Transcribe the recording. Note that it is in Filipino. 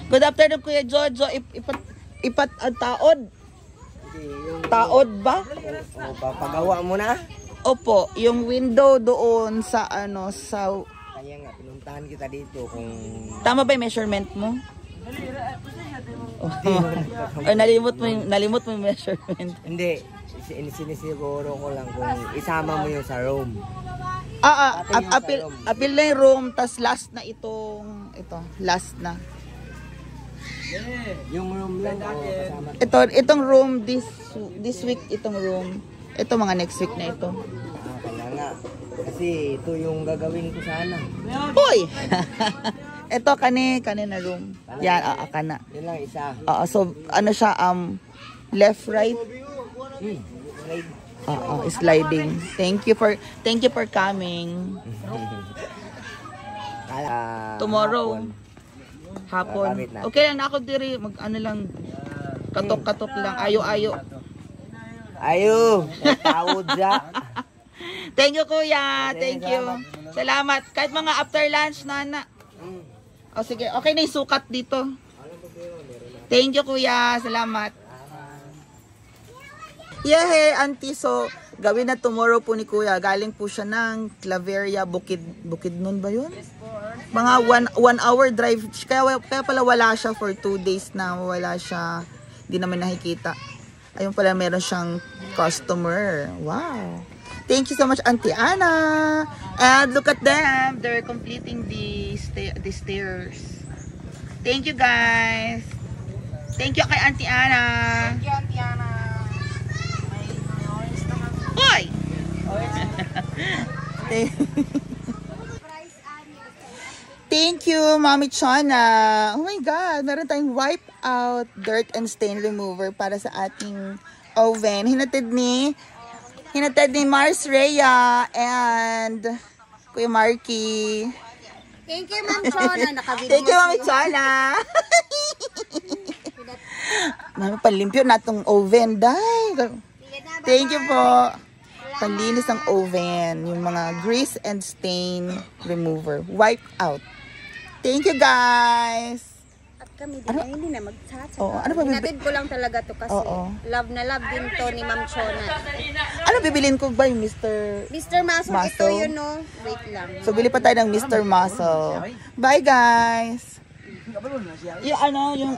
Good afternoon, Kuya Jojo. Taod. Taod ba? O, papagawa mo na? Opo, yung window doon sa sa... Kaya nga, pinuntahan kita dito kung... Tama ba yung measurement mo? Or nalimot mo yung measurement? Hindi, sinisiguro ko lang kung isama mo yung sa room. Apil na yung room, tas last na last na. Yung room lang o kasama? Itong room, this week, itong room. Ito mga next week na ito. Kaya nga, kasi ito yung gagawin ko sana. Uy! Ito, kanina room. Yan, kana. Yun lang, isa. So, siya, left, right? Slide. Sliding. Thank you for coming. Tomorrow. Hapon. Okay lang na ako diri, lang, katok lang. Ayo. Tawad siya. Thank you, Kuya. Thank you. Salamat. Kahit mga after lunch, nana. Sige. Okay na yung sukat dito. Thank you, Kuya. Salamat. Yehey, Auntie. So, gawin na tomorrow po ni Kuya. Galing po siya ng Claveria, Bukidnon ba yun? Mga one hour drive. Kaya pala wala siya for 2 days na. Wala siya. Hindi naman nakikita. Ayun pala, meron siyang customer. Wow. Thank you so much, Auntie Anna. And look at them. They're completing the stairs. Thank you, guys. Thank you kay Auntie Anna. Thank you, Auntie Anna. Hoy! Thank you, Mami Chana. Oh my God, meron tayong wipe out dirt and stain remover para sa ating oven. Hinatid ni Mars Rhea and Kuya Marky. Thank you, Ma'am Chona. Thank you, Mami Chana. Mami, panlimpyo na itong oven. Thank you po. Panlinis ng oven. Yung mga grease and stain remover. Wipe out. Thank you, guys. At kami din ay hindi na magsasaka. Ano ba Hinatid ko lang talaga to kasi love na love din to ni Ma'am Chona. Ano bibilin ko ba yung Mr. Muscle? Ito yun, no? Wait lang. So, bili pa tayo ng Mr. Muscle. Bye, guys. Yung